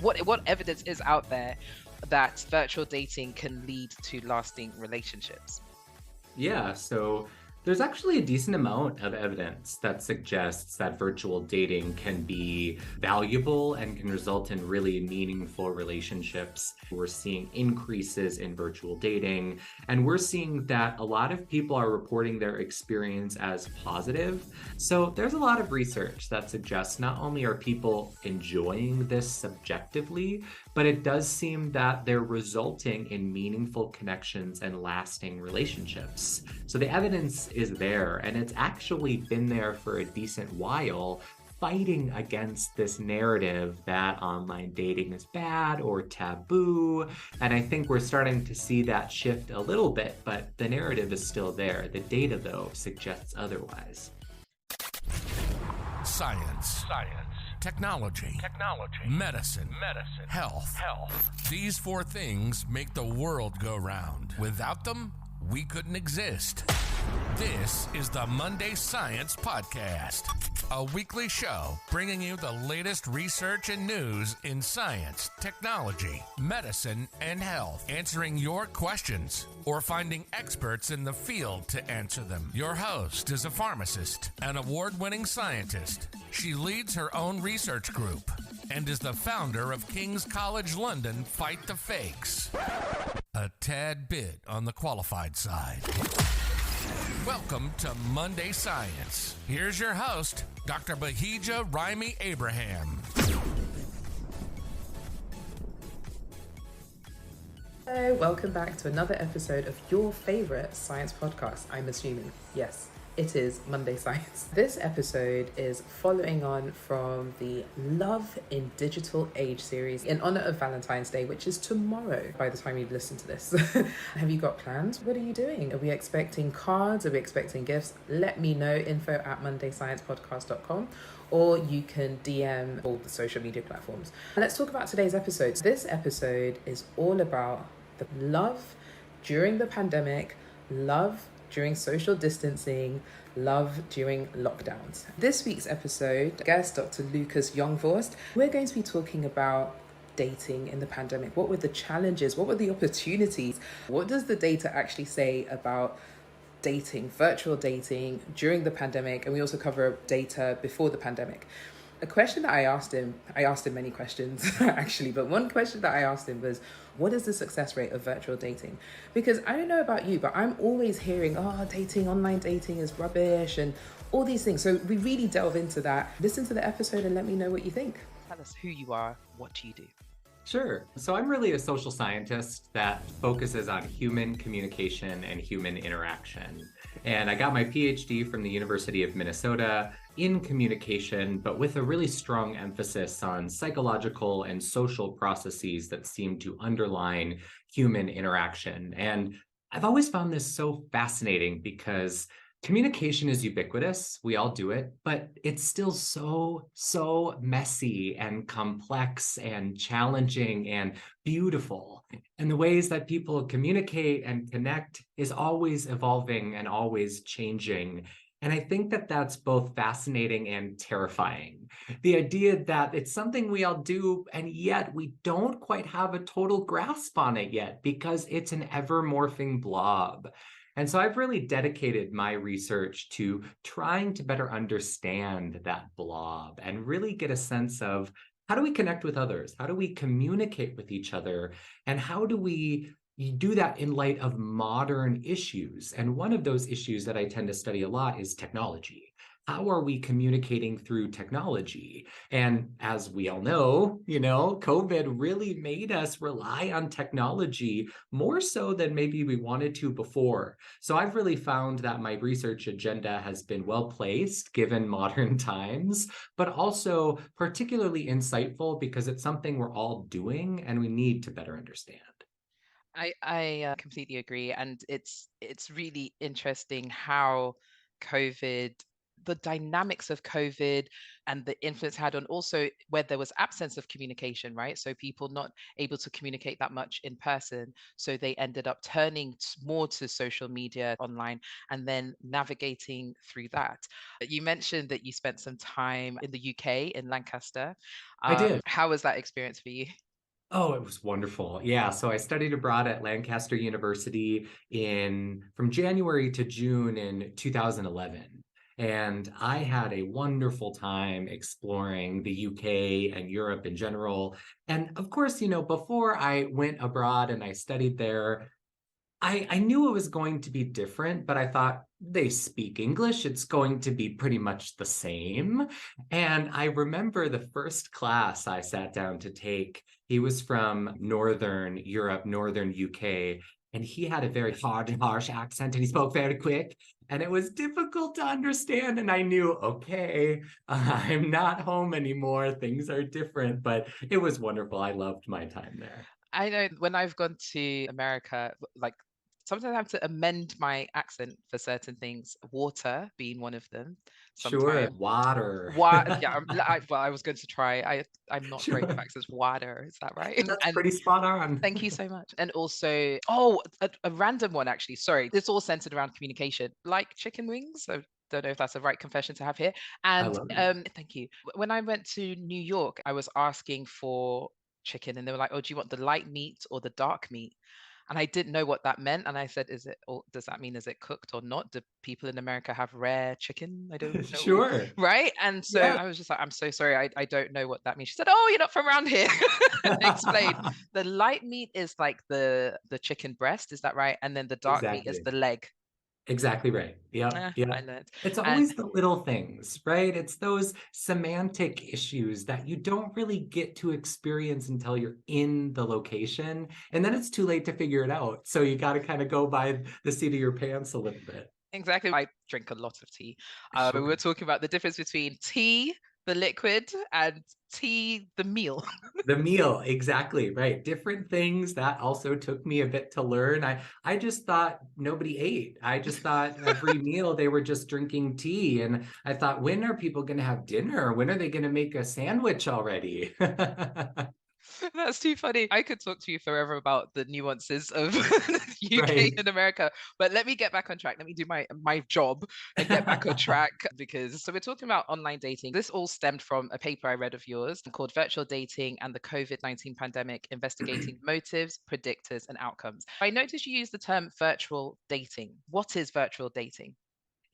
what evidence is out there that virtual dating can lead to lasting relationships? Yeah, so there's actually a decent amount of evidence that suggests that virtual dating can be valuable and can result in really meaningful relationships. We're seeing increases in virtual dating, and we're seeing that a lot of people are reporting their experience as positive. So there's a lot of research that suggests not only are people enjoying this subjectively, but it does seem that they're resulting in meaningful connections and lasting relationships. So the evidence is there, and it's actually been there for a decent while, fighting against this narrative that online dating is bad or taboo. And I think we're starting to see that shift a little bit, but the narrative is still there. The data, though, suggests otherwise. Science. Technology. Medicine. Health. These four things make the world go round. Without them, we couldn't exist. This is the Monday Science Podcast, a weekly show bringing you the latest research and news in science, technology, medicine, and health, answering your questions or finding experts in the field to answer them. Your host is a pharmacist, an award-winning scientist. She leads her own research group and is the founder of King's College London Fight the Fakes. A tad bit on the qualified side. Welcome to Monday Science. Here's your host, Dr. Bahijja Raimi-Abraham. Hello, welcome back to another episode of your favorite science podcast, I'm assuming. Yes, it is Monday Science. This episode is following on from the Love in Digital Age series in honor of Valentine's Day, which is tomorrow by the time you listen to this. Have you got plans? What are you doing? Are we expecting cards? Are we expecting gifts? Let me know, info@mondaysciencepodcast.com, or you can DM all the social media platforms. Let's talk about today's episode. This episode is all about the love during the pandemic, love during social distancing, love during lockdowns. This week's episode, guest Dr. Lucas Youngvorst, we're going to be talking about dating in the pandemic. What were the challenges? What were the opportunities? What does the data actually say about dating, virtual dating during the pandemic? And we also cover data before the pandemic. A question that I asked him many questions actually, but one question that I asked him was, what is the success rate of virtual dating? Because I don't know about you, but I'm always hearing, online dating is rubbish and all these things. So we really delve into that. Listen to the episode and let me know what you think. Tell us who you are, what do you do? Sure. So I'm really a social scientist that focuses on human communication and human interaction. And I got my PhD from the University of Minnesota in communication, but with a really strong emphasis on psychological and social processes that seem to underline human interaction. And I've always found this so fascinating because communication is ubiquitous. We all do it, but it's still so messy and complex and challenging and beautiful. And the ways that people communicate and connect is always evolving and always changing. And I think that that's both fascinating and terrifying. The idea that it's something we all do, and yet we don't quite have a total grasp on it yet because it's an ever-morphing blob. And so I've really dedicated my research to trying to better understand that blob and really get a sense of how do we connect with others? How do we communicate with each other? And how do we do that in light of modern issues? And one of those issues that I tend to study a lot is technology. How are we communicating through technology? And as we all know, COVID really made us rely on technology more so than maybe we wanted to before. So I've really found that my research agenda has been well placed given modern times, but also particularly insightful because it's something we're all doing and we need to better understand. I completely agree, and it's really interesting how COVID the dynamics of COVID and the influence it had on also where there was absence of communication, right? So people not able to communicate that much in person. So they ended up turning more to social media online and then navigating through that. You mentioned that you spent some time in the UK in Lancaster. I did. How was that experience for you? Oh, it was wonderful. Yeah, so I studied abroad at Lancaster University in from January to June in 2011. And I had a wonderful time exploring the UK and Europe in general. And of course, before I went abroad and I studied there, I knew it was going to be different, but I thought they speak English. It's going to be pretty much the same. And I remember the first class I sat down to take, he was from Northern Europe, Northern UK, and he had a very hard and harsh accent and he spoke very quick. And it was difficult to understand. And I knew, okay, I'm not home anymore. Things are different, but it was wonderful. I loved my time there. I know when I've gone to America, like sometimes I have to amend my accent for certain things, water being one of them. Sure, Sometimes water. yeah, well, I was going to try. I'm not great with Sure. accents. Water, is that right? That's And pretty spot on. thank you so much. And also, oh, a random one actually. Sorry, it's all centered around communication, like chicken wings. I don't know if that's a right confession to have here. I And love it. thank you. When I went to New York, I was asking for chicken, and they were like, "Oh, do you want the light meat or the dark meat?" And I didn't know what that meant. And I said, "Is it, or does that mean is it cooked or not? Do people in America have rare chicken? I don't know." Sure. Right. And so Yeah. I was just like, "I'm so sorry. I don't know what that means." She said, "Oh, you're not from around here." And explained the light meat is like the chicken breast. Is that right? And then the dark meat is Exactly. the leg. Exactly right. Yep. I Yep. learned. It's And always the little things, right? It's those semantic issues that you don't really get to experience until you're in the location. And then it's too late to figure it out. So you got to kind of go by the seat of your pants a little bit. exactly. I drink a lot of tea. But we were Sure. talking about the difference between tea, the liquid, and tea, the meal. The meal, exactly, right. Different things that also took me a bit to learn. I just thought nobody ate. I just thought every meal they were just drinking tea. And I thought, when are people going to have dinner? When are they going to make a sandwich already? That's too funny. I could talk to you forever about the nuances of UK Right. and America, but let me get back on track. Let me do my job and get back on track because so we're talking about online dating. This all stemmed from a paper I read of yours called Virtual Dating and the COVID-19 Pandemic: Investigating Motives, Predictors, and Outcomes. I noticed you use the term virtual dating. What is virtual dating?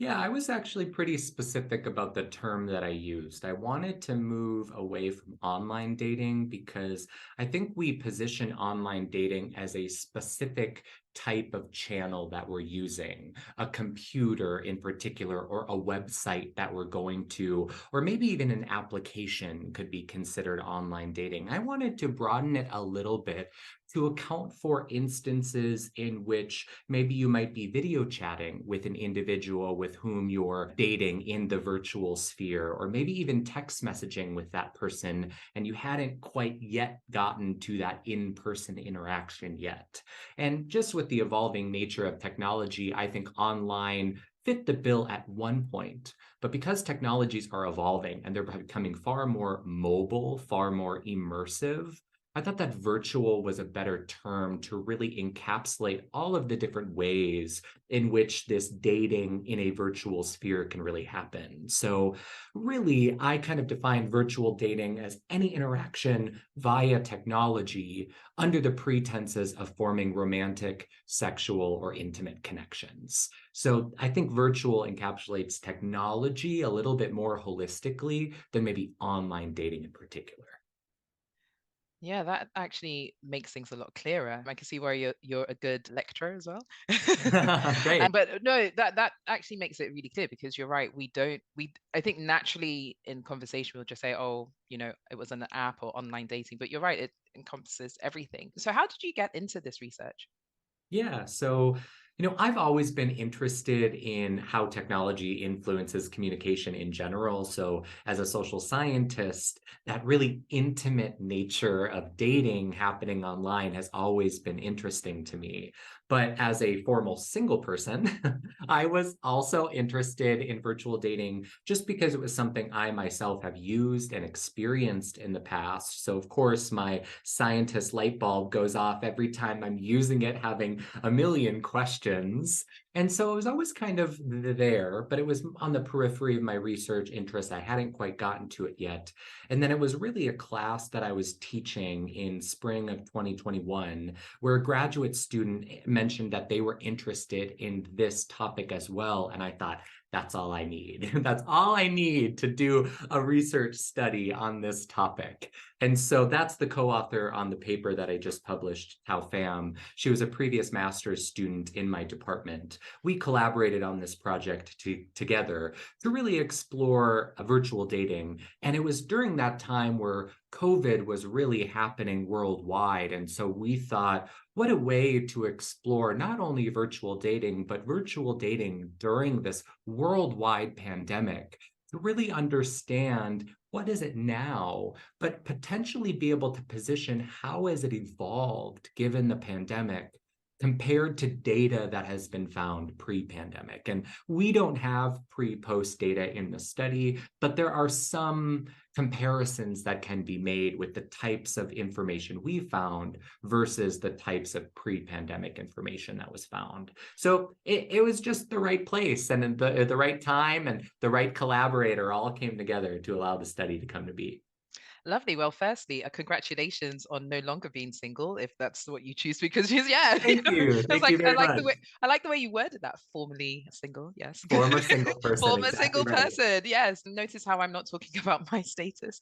Yeah, I was actually pretty specific about the term that I used. I wanted to move away from online dating because I think we position online dating as a specific type of channel that we're using, a computer in particular, or a website that we're going to, or maybe even an application could be considered online dating. I wanted to broaden it a little bit to account for instances in which maybe you might be video chatting with an individual with whom you're dating in the virtual sphere, or maybe even text messaging with that person, and you hadn't quite yet gotten to that in-person interaction yet. And just with the evolving nature of technology, I think online fit the bill at one point. But because technologies are evolving and they're becoming far more mobile, far more immersive, I thought that virtual was a better term to really encapsulate all of the different ways in which this dating in a virtual sphere can really happen. So, really, I kind of define virtual dating as any interaction via technology under the pretenses of forming romantic, sexual, or intimate connections. So, I think virtual encapsulates technology a little bit more holistically than maybe online dating in particular. Yeah, that actually makes things a lot clearer. I can see why you're a good lecturer as well. Great. But no, that actually makes it really clear because you're right. We I think naturally in conversation we'll just say, oh, it was an app or online dating. But you're right, it encompasses everything. So how did you get into this research? Yeah, so I've always been interested in how technology influences communication in general. So, as a social scientist, that really intimate nature of dating happening online has always been interesting to me. But as a formal single person, I was also interested in virtual dating just because it was something I myself have used and experienced in the past. So, of course, my scientist light bulb goes off every time I'm using it, having a million questions. And so it was always kind of there, but it was on the periphery of my research interest. I hadn't quite gotten to it yet. And then it was really a class that I was teaching in spring of 2021, where a graduate student mentioned that they were interested in this topic as well. And I thought, that's all I need. That's all I need to do a research study on this topic. And so that's the co-author on the paper that I just published, Tao Pham. She was a previous master's student in my department. We collaborated on this project together to really explore virtual dating. And it was during that time where COVID was really happening worldwide. And so we thought, what a way to explore not only virtual dating, but virtual dating during this worldwide pandemic to really understand what is it now, but potentially be able to position how has it evolved given the pandemic compared to data that has been found pre-pandemic. And we don't have pre-post data in the study, but there are some comparisons that can be made with the types of information we found versus the types of pre-pandemic information that was found. So it was just the right place and at the right time and the right collaborator all came together to allow the study to come to be. Lovely. Well, firstly, congratulations on no longer being single, if that's what you choose, because yeah, Thank you. I was Thank you like, very much. I like the way you worded that. Formerly single, yes. Former single person, Former exactly single right. person, yes. Notice how I'm not talking about my status.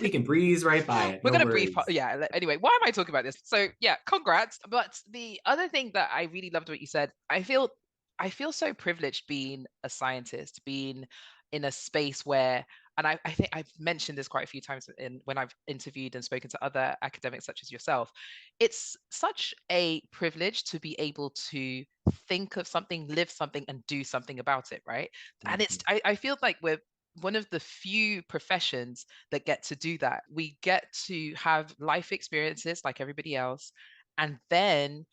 We can breeze right by it. We're No gonna brief. worries. Yeah. Anyway, why am I talking about this? So yeah, congrats. But the other thing that I really loved what you said, I feel so privileged being a scientist, being in a space where, and I think I've mentioned this quite a few times in when I've interviewed and spoken to other academics such as yourself. It's such a privilege to be able to think of something, live something, and do something about it, right? And Mhm. I feel like we're one of the few professions that get to do that. We get to have life experiences like everybody else, and then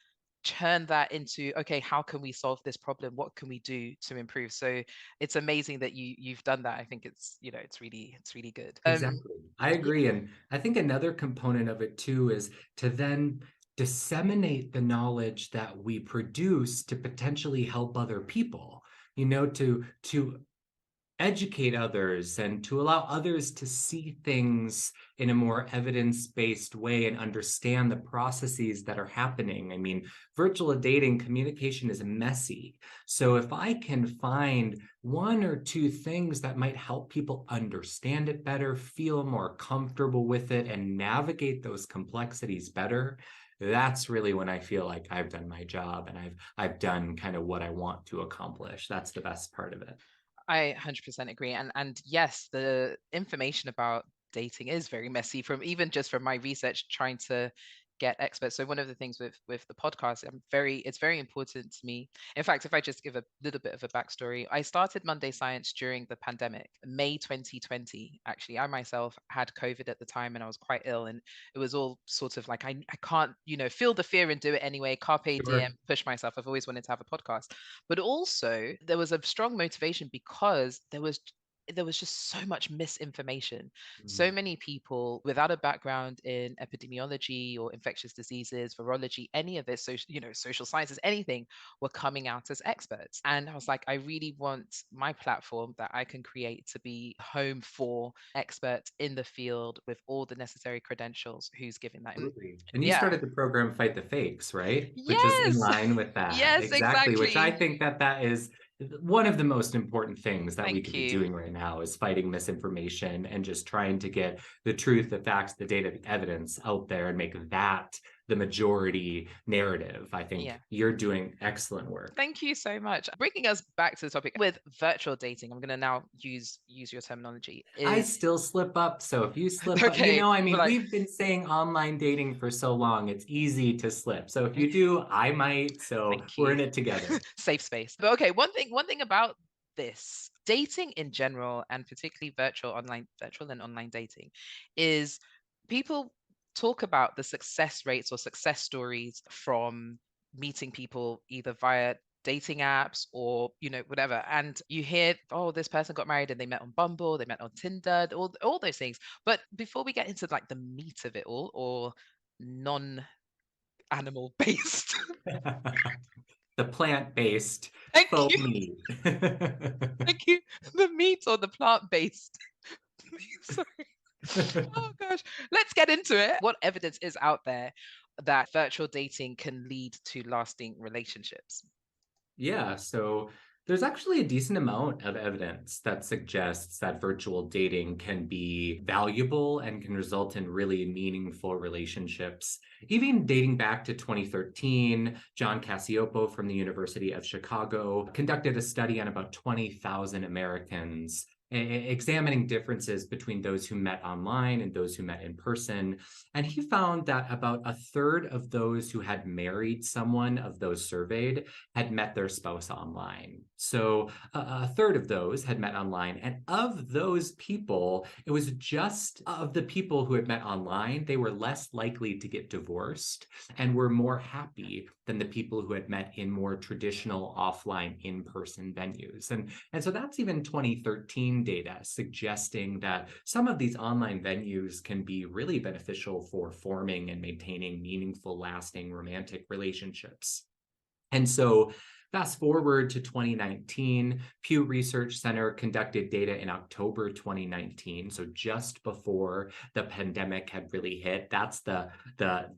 turn that into, okay, how can we solve this problem? What can we do to improve? So it's amazing that you've done that. I think it's, it's really good. Exactly. I Yeah. agree. And I think another component of it too is to then disseminate the knowledge that we produce to potentially help other people, to educate others and to allow others to see things in a more evidence-based way and understand the processes that are happening. I mean, virtual dating communication is messy. So if I can find one or two things that might help people understand it better, feel more comfortable with it, and navigate those complexities better, that's really when I feel like I've done my job and I've done kind of what I want to accomplish. That's the best part of it. I 100% agree. And yes, the information about dating is very messy from even just from my research trying to get experts. So one of the things with the podcast, it's very important to me. In fact, if I just give a little bit of a backstory, I started Monday Science during the pandemic, May 2020. Actually, I myself had COVID at the time and I was quite ill, and it was all sort of like I can't, feel the fear and do it anyway. Carpe Sure. diem, push myself. I've always wanted to have a podcast. But also there was a strong motivation because there was just so much misinformation. So Mm. many people without a background in epidemiology or infectious diseases, virology, any of this, social sciences, anything, were coming out as experts. And I was like, I really want my platform that I can create to be home for experts in the field with all the necessary credentials who's giving that. Absolutely. And you Yeah. started the program Fight the Fakes, right? Which is in Yes. line with that. Yes, Exactly. Which I exactly. think that is one of the most important things that we Thank could be you. doing right now is fighting misinformation and just trying to get the truth, the facts, the data, the evidence out there and make that the majority narrative. I think Yeah. you're doing excellent work. Thank you so much. Bringing us back to the topic with virtual dating, I'm going to now use your terminology. I Is still slip up. So if you slip up, okay. I mean, Like, we've been saying online dating for so long, it's easy to slip. So if you do, I might. So thank we're you. in it together. Safe space. But okay, one thing about this dating in general, and particularly virtual and online dating, is people talk about the success rates or success stories from meeting people either via dating apps or whatever, and you hear, oh, this person got married and they met on Bumble, they met on Tinder, all those things. But before we get into like the meat of it all, or non animal based. The plant-based Thank faux you. meat. Thank you. The meat or the plant-based. Sorry. Oh gosh. Let's get into it. What evidence is out there that virtual dating can lead to lasting relationships? Yeah, so there's actually a decent amount of evidence that suggests that virtual dating can be valuable and can result in really meaningful relationships. Even dating back to 2013, John Cacioppo from the University of Chicago conducted a study on about 20,000 Americans, examining differences between those who met online and those who met in person. And he found that about a third of those who had married someone of those surveyed had met their spouse online. So a third of those had met online. And of those people, it was just of the people who had met online, they were less likely to get divorced and were more happy than the people who had met in more traditional offline in-person venues. And so that's even 2013 data suggesting that some of these online venues can be really beneficial for forming and maintaining meaningful, lasting romantic relationships. And so fast forward to 2019, Pew Research Center conducted data in October 2019, so just before the pandemic had really hit. That's the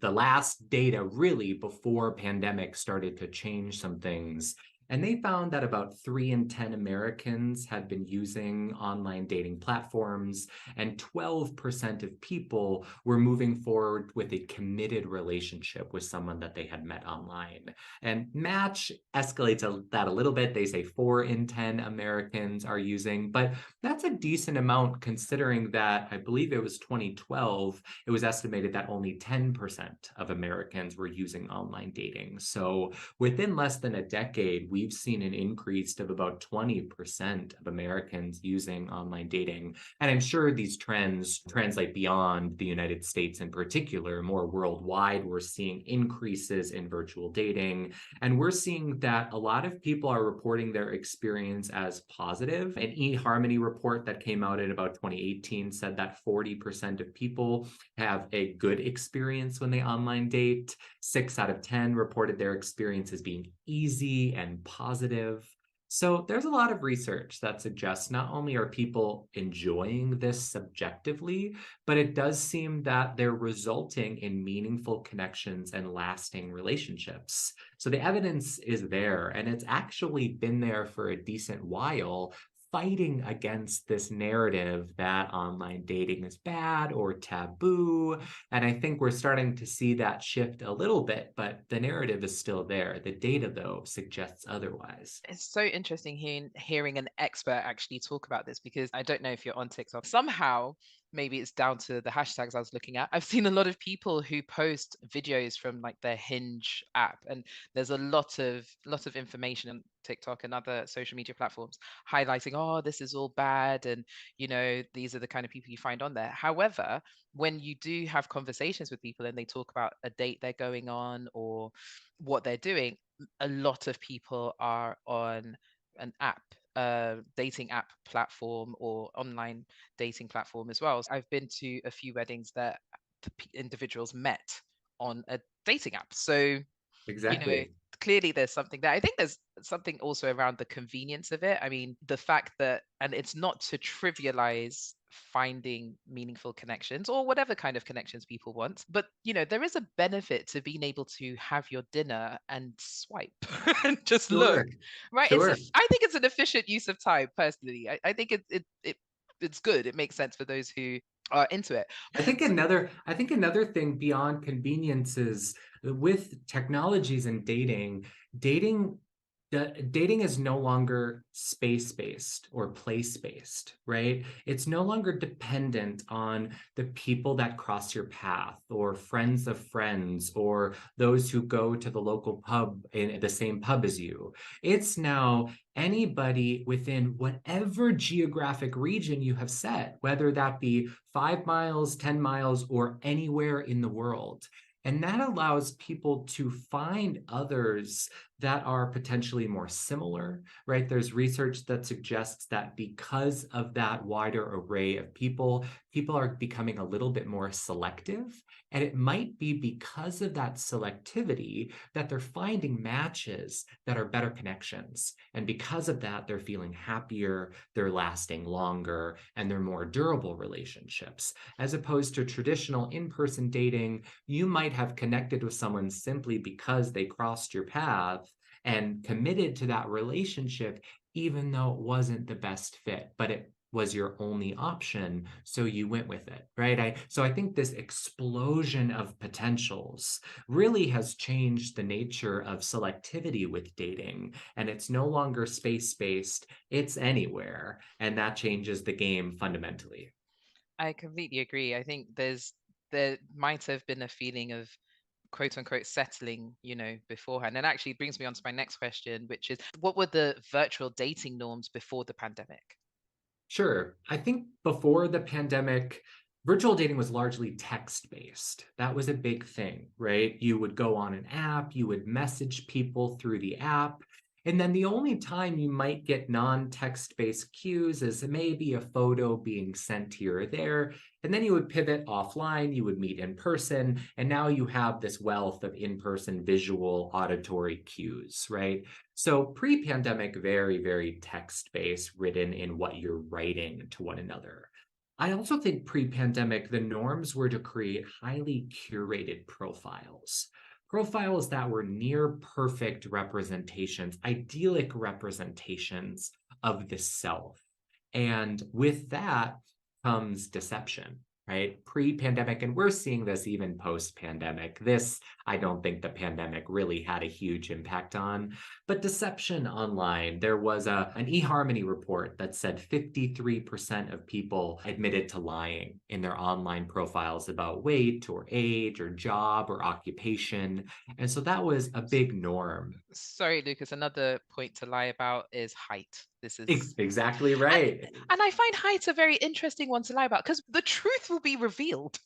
last data really before pandemic started to change some things. And they found that about 3 in 10 Americans had been using online dating platforms, and 12% of people were moving forward with a committed relationship with someone that they had met online. And Match escalates that a little bit. They say 4 in 10 Americans are using, but that's a decent amount considering that I believe it was 2012, it was estimated that only 10% of Americans were using online dating. So within less than a decade, we've seen an increase of about 20% of Americans using online dating. And I'm sure these trends translate beyond the United States in particular. More worldwide, we're seeing increases in virtual dating. And we're seeing that a lot of people are reporting their experience as positive. An eHarmony report that came out in about 2018 said that 40% of people have a good experience when they online date. 6 out of 10 reported their experience as being easy and positive. So there's a lot of research that suggests not only are people enjoying this subjectively, but it does seem that they're resulting in meaningful connections and lasting relationships. So the evidence is there, and it's actually been there for a decent while, fighting against this narrative that online dating is bad or taboo. And I think we're starting to see that shift a little bit, but the narrative is still there. The data, though, suggests otherwise. It's so interesting hearing an expert actually talk about this, because I don't know if you're on TikTok. Somehow, maybe it's down to the hashtags I was looking at. I've seen a lot of people who post videos from like their Hinge app, and there's a lot of information on TikTok and other social media platforms highlighting, oh, this is all bad, and these are the kind of people you find on there. However, when you do have conversations with people and they talk about a date they're going on or what they're doing, a lot of people are on an app, dating app platform or online dating platform as well. So I've been to a few weddings that the individuals met on a dating app. So, you know, Exactly. clearly there's something there. I think there's something also around the convenience of it. I mean, the fact that, and it's not to trivialize finding meaningful connections or whatever kind of connections people want, but there is a benefit to being able to have your dinner and swipe and just look, Sure. right? Sure. I think it's an efficient use of time personally. I think it it's good. It makes sense for those who are into it. I think another thing beyond convenience is with technologies and dating dating is no longer space-based or place-based, right? It's no longer dependent on the people that cross your path or friends of friends or those who go to the local pub in the same pub as you. It's now anybody within whatever geographic region you have set, whether that be 5 miles, 10 miles, or anywhere in the world. And that allows people to find others that are potentially more similar, right? There's research that suggests that because of that wider array of people, people are becoming a little bit more selective. And it might be because of that selectivity that they're finding matches that are better connections. And because of that, they're feeling happier, they're lasting longer, and they're more durable relationships. As opposed to traditional in-person dating, you might have connected with someone simply because they crossed your path and committed to that relationship, even though it wasn't the best fit, but it was your only option, so you went with it, right? So I think this explosion of potentials really has changed the nature of selectivity with dating, and it's no longer space-based, it's anywhere, and that changes the game fundamentally. I completely agree. I think there might have been a feeling of quote unquote settling, beforehand. And actually brings me on to my next question, which is what were the virtual dating norms before the pandemic? Sure. I think before the pandemic, virtual dating was largely text-based. That was a big thing, right? You would go on an app, you would message people through the app, and then the only time you might get non-text-based cues is maybe a photo being sent here or there, and then you would pivot offline, you would meet in person, and now you have this wealth of in-person visual auditory cues, right? So pre-pandemic, very, very text-based, written in what you're writing to one another. I also think pre-pandemic, the norms were to create highly curated profiles that were near perfect representations, idyllic representations of the self. And with that comes deception, right? Pre-pandemic, and we're seeing this even post-pandemic. This, I don't think the pandemic really had a huge impact on, but deception online. There was an eHarmony report that said 53% of people admitted to lying in their online profiles about weight or age or job or occupation. And so that was a big norm. Sorry, Lucas, another point to lie about is height. This is Exactly and right. and I find height a very interesting one to lie about because the truth will be revealed.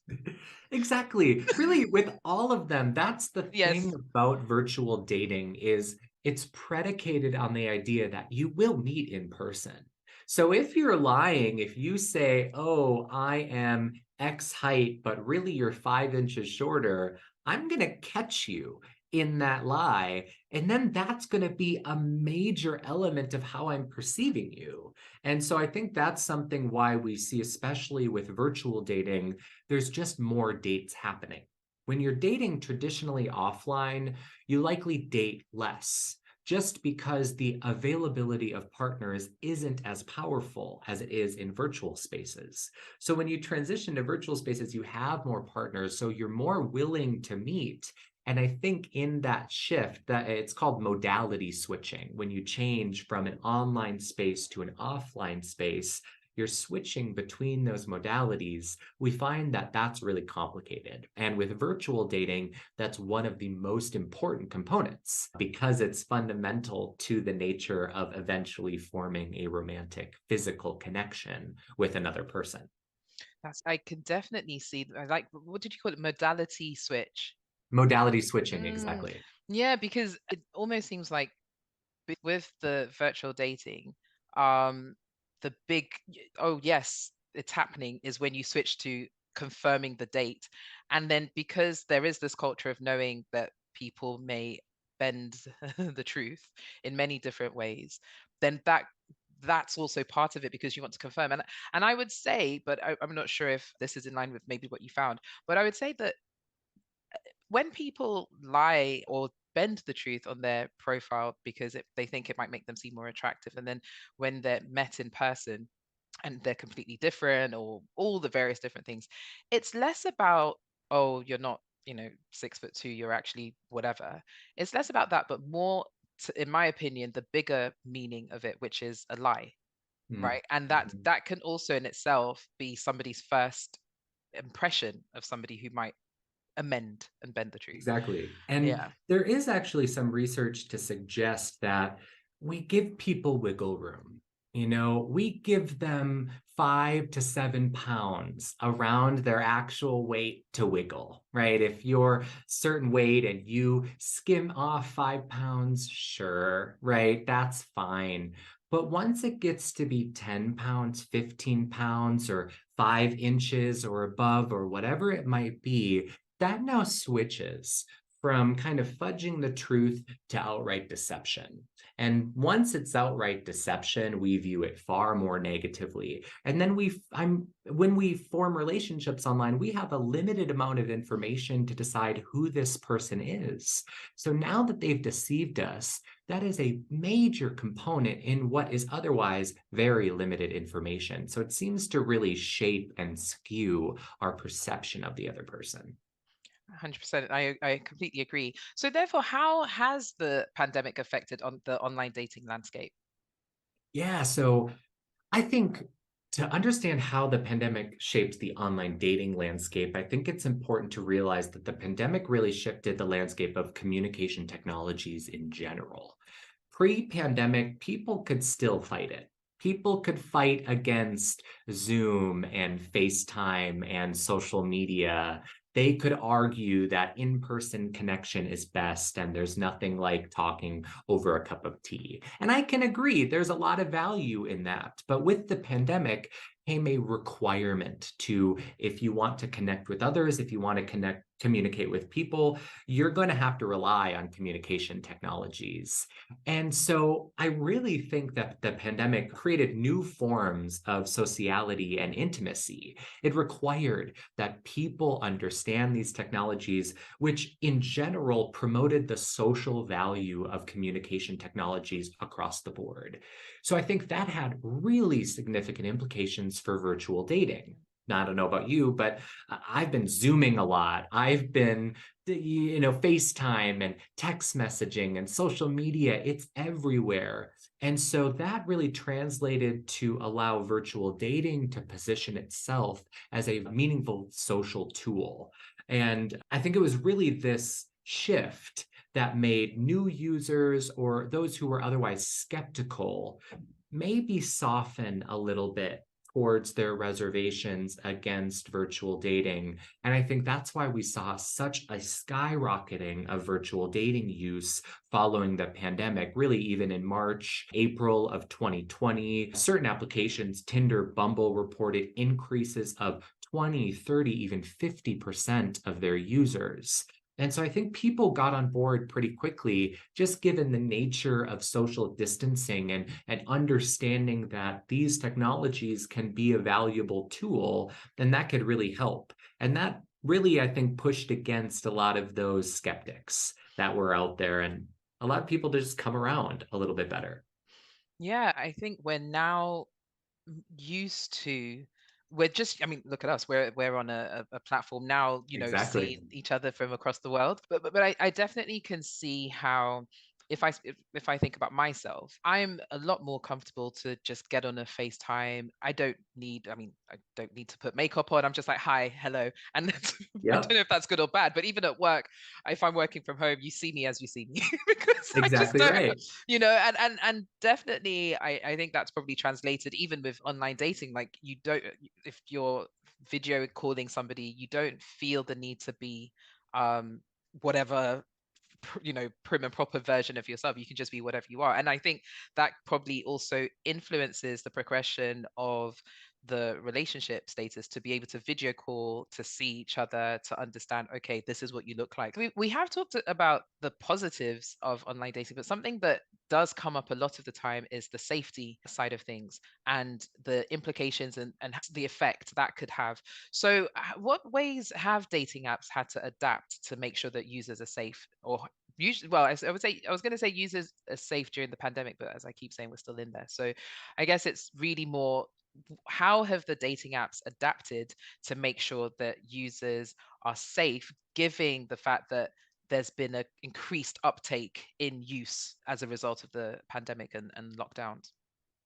Exactly. Really, with all of them, that's the thing Yes. about virtual dating is it's predicated on the idea that you will meet in person. So if you're lying, if you say, "Oh, I am X height, but really you're 5 inches shorter," I'm going to catch you in that lie. And then that's going to be a major element of how I'm perceiving you. And so I think that's something why we see, especially with virtual dating, there's just more dates happening. When you're dating traditionally offline, you likely date less just because the availability of partners isn't as powerful as it is in virtual spaces. So when you transition to virtual spaces, you have more partners, so you're more willing to meet. And I think in that shift, that it's called modality switching, when you change from an online space to an offline space, you're switching between those modalities. We find that that's really complicated. And with virtual dating, that's one of the most important components because it's fundamental to the nature of eventually forming a romantic physical connection with another person. I can definitely see. I like, what did you call it? Modality switch. Modality switching, Mm, exactly. yeah, because it almost seems like with the virtual dating, um, the big, oh yes, it's happening is when you switch to confirming the date. And then because there is this culture of knowing that people may bend the truth in many different ways, then that's also part of it because you want to confirm. And I would say, but I'm not sure if this is in line with maybe what you found, but I would say that when people lie or bend the truth on their profile because they think it might make them seem more attractive, and then when they're met in person, and they're completely different, or all the various different things. It's less about, oh, you're not, 6'2", you're actually whatever. It's less about that, but more, in my opinion, the bigger meaning of it, which is a lie, right? And that Mhm. that can also in itself be somebody's first impression of somebody who might amend and bend the truth. Exactly. And Yeah. there is actually some research to suggest that we give people wiggle room. We give them 5 to 7 pounds around their actual weight to wiggle, right? If you're certain weight and you skim off 5 pounds, sure, right? That's fine. But once it gets to be 10 pounds, 15 pounds, or 5 inches or above, or whatever it might be, that now switches from kind of fudging the truth to outright deception. And once it's outright deception, we view it far more negatively. And then when we form relationships online, we have a limited amount of information to decide who this person is. So now that they've deceived us, that is a major component in what is otherwise very limited information. So it seems to really shape and skew our perception of the other person. 100%. I completely agree. So therefore, how has the pandemic affected on the online dating landscape? Yeah, so I think to understand how the pandemic shapes the online dating landscape, I think it's important to realize that the pandemic really shifted the landscape of communication technologies in general. Pre-pandemic, people could still fight it. People could fight against Zoom and FaceTime and social media. They could argue that in-person connection is best and there's nothing like talking over a cup of tea. And I can agree, there's a lot of value in that. But with the pandemic came a requirement to, if you want to connect with others, if you want to communicate with people, you're going to have to rely on communication technologies. And so I really think that the pandemic created new forms of sociality and intimacy. It required that people understand these technologies, which in general promoted the social value of communication technologies across the board. So I think that had really significant implications for virtual dating. Now, I don't know about you, but I've been Zooming a lot. I've been, FaceTime and text messaging and social media. It's everywhere. And so that really translated to allow virtual dating to position itself as a meaningful social tool. And I think it was really this shift that made new users or those who were otherwise skeptical maybe soften a little bit towards their reservations against virtual dating. And I think that's why we saw such a skyrocketing of virtual dating use following the pandemic, really even in March, April of 2020. Certain applications, Tinder, Bumble, reported increases of 20, 30, even 50% of their users. And so I think people got on board pretty quickly, just given the nature of social distancing and understanding that these technologies can be a valuable tool, then that could really help. And that really, I think, pushed against a lot of those skeptics that were out there. And a lot of people just come around a little bit better. Yeah, I think we're now used to, we're just, I mean, look at us, we're on a platform now, Exactly. seeing each other from across the world. But I definitely can see how, if I think about myself, I'm a lot more comfortable to just get on a FaceTime. I don't need to put makeup on. I'm just like, hi, hello. And I don't Yep, know if that's good or bad, but even at work, if I'm working from home, you see me as you see me because I just exactly don't, right. and definitely I think that's probably translated even with online dating. Like, you don't, if you're video calling somebody, you don't feel the need to be whatever, prim and proper version of yourself. You can just be whatever you are. And I think that probably also influences the progression of the relationship status, to be able to video call, to see each other, to understand, okay, this is what you look like. We have talked about the positives of online dating, but something that does come up a lot of the time is the safety side of things, and the implications, and the effect that could have. So what ways have dating apps had to adapt to make sure that users are safe, or usually, well, I would say, I was going to say users are safe during the pandemic, but as I keep saying, we're still in there. So I guess it's really more how have the dating apps adapted to make sure that users are safe, given the fact that there's been an increased uptake in use as a result of the pandemic and lockdowns?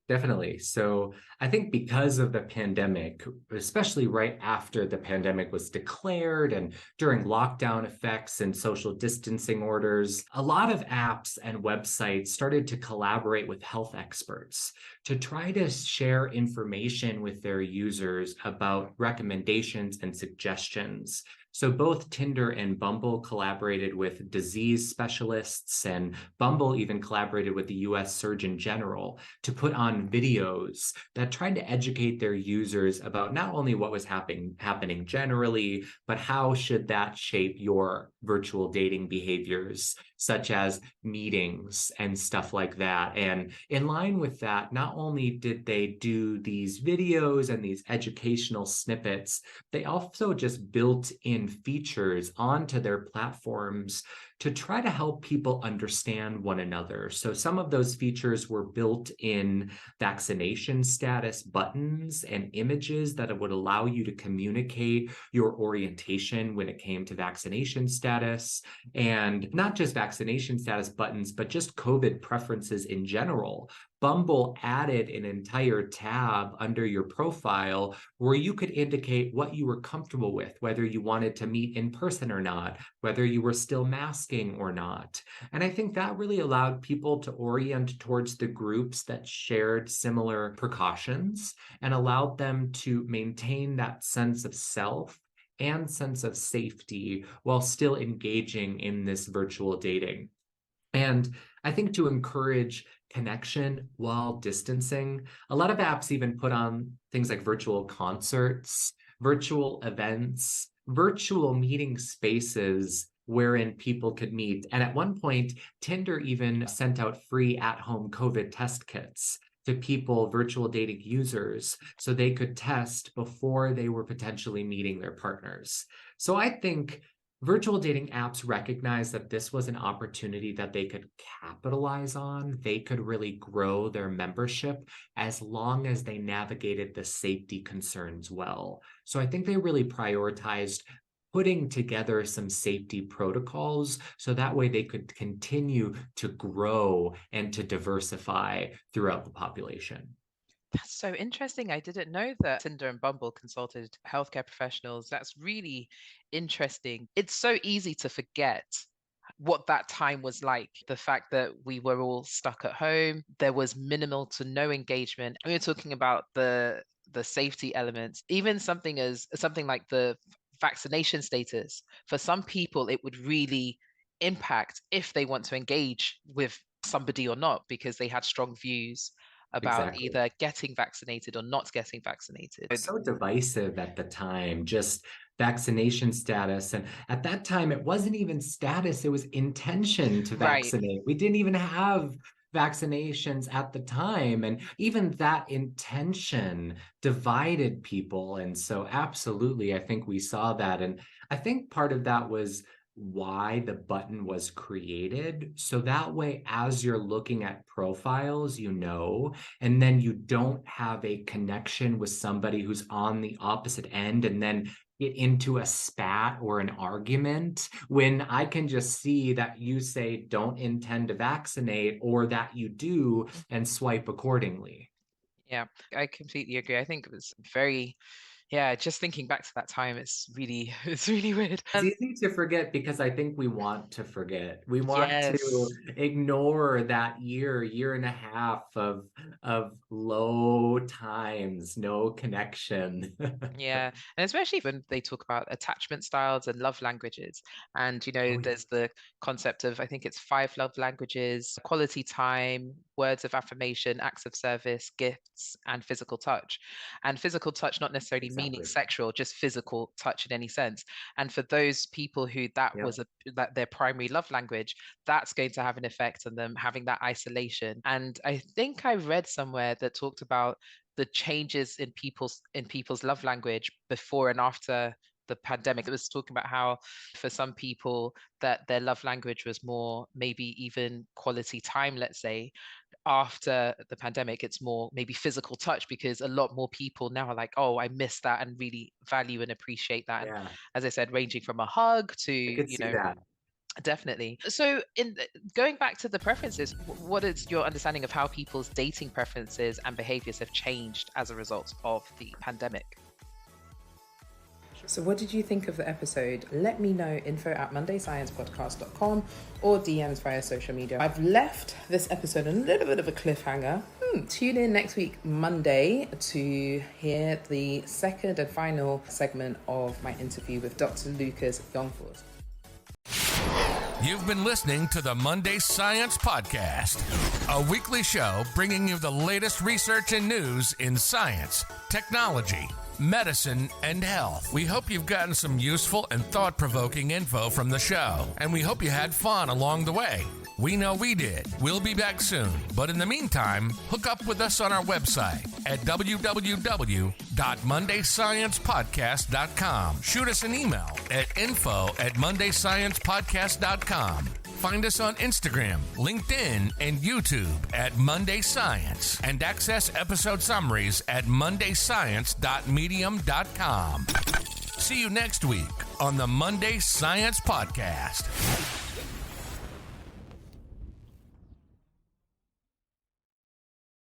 Definitely. So I think because of the pandemic, especially right after the pandemic was declared and during lockdown effects and social distancing orders, a lot of apps and websites started to collaborate with health experts to try to share information with their users about recommendations and suggestions. So both Tinder and Bumble collaborated with disease specialists, and Bumble even collaborated with the US Surgeon General to put on videos that tried to educate their users about not only what was happening generally, but how should that shape your virtual dating behaviors, such as meetings and stuff like that. And in line with that, not only did they do these videos and these educational snippets, they also just built in features onto their platforms to try to help people understand one another. So some of those features were built in vaccination status buttons and images that would allow you to communicate your orientation when it came to vaccination status. And not just vaccination status buttons, but just COVID preferences in general. Bumble added an entire tab under your profile where you could indicate what you were comfortable with, whether you wanted to meet in person or not, whether you were still masking or not. And I think that really allowed people to orient towards the groups that shared similar precautions and allowed them to maintain that sense of self and sense of safety while still engaging in this virtual dating. And I think to encourage connection while distancing, a lot of apps even put on things like virtual concerts, virtual events, virtual meeting spaces wherein people could meet. And at one point, Tinder even sent out free at-home COVID test kits to people, virtual dating users, so they could test before they were potentially meeting their partners. So I think virtual dating apps recognize that this was an opportunity that they could capitalize on. They could really grow their membership as long as they navigated the safety concerns well. So I think they really prioritized putting together some safety protocols so that way they could continue to grow and to diversify throughout the population. That's so interesting. I didn't know that Tinder and Bumble consulted healthcare professionals. That's really interesting. It's so easy to forget what that time was like. The fact that we were all stuck at home, there was minimal to no engagement. And we were talking about the safety elements, even something like the vaccination status. For some people, it would really impact if they want to engage with somebody or not, because they had strong views about Exactly. either getting vaccinated or not getting vaccinated. So divisive at the time, just vaccination status. And at that time, it wasn't even status, it was intention to Right. vaccinate. We didn't even have vaccinations at the time. And even that intention divided people. And so, absolutely, I think we saw that. And I think part of that was why the button was created. So that way, as you're looking at profiles, and then you don't have a connection with somebody who's on the opposite end and then get into a spat or an argument when I can just see that you say don't intend to vaccinate or that you do and swipe accordingly. Yeah, I completely agree. I think it was very, yeah, just thinking back to that time, it's really, it's really weird. It's easy to forget because I think we want to forget. We want to Yes. ignore that year and a half of low times, no connection. Yeah, and especially when they talk about attachment styles and love languages. And, Oh, yeah. there's the concept of, I think it's five love languages: quality time, words of affirmation, acts of service, gifts, and physical touch. And physical touch, not necessarily meaning Exactly. sexual, just physical touch in any sense. And for those people who that Yep. was that their primary love language, that's going to have an effect on them having that isolation. And I think I read somewhere that talked about the changes in people's love language before and after the pandemic. It was talking about how for some people that their love language was more maybe even quality time, let's say. After the pandemic, it's more maybe physical touch, because a lot more people now are like, oh, I miss that and really value and appreciate that. And Yeah, as I said, ranging from a hug to, I could see that. definitely. So going back to the preferences, what is your understanding of how people's dating preferences and behaviors have changed as a result of the pandemic? So what did you think of the episode? Let me know, info@mondaysciencepodcast.com or DMs via social media. I've left this episode a little bit of a cliffhanger. Tune in next week, Monday, to hear the second and final segment of my interview with Dr. Lucas Youngvorst. You've been listening to the Monday Science Podcast, a weekly show bringing you the latest research and news in science, technology, medicine, and health. We hope you've gotten some useful and thought-provoking info from the show, and we hope you had fun along the way. We know we did. We'll be back soon, but in the meantime, hook up with us on our website at www.mondaysciencepodcast.com. Shoot us an email at info@mondaysciencepodcast.com. Find us on Instagram, LinkedIn, and YouTube at Monday Science, and access episode summaries at mondayscience.medium.com. See you next week on the Monday Science Podcast.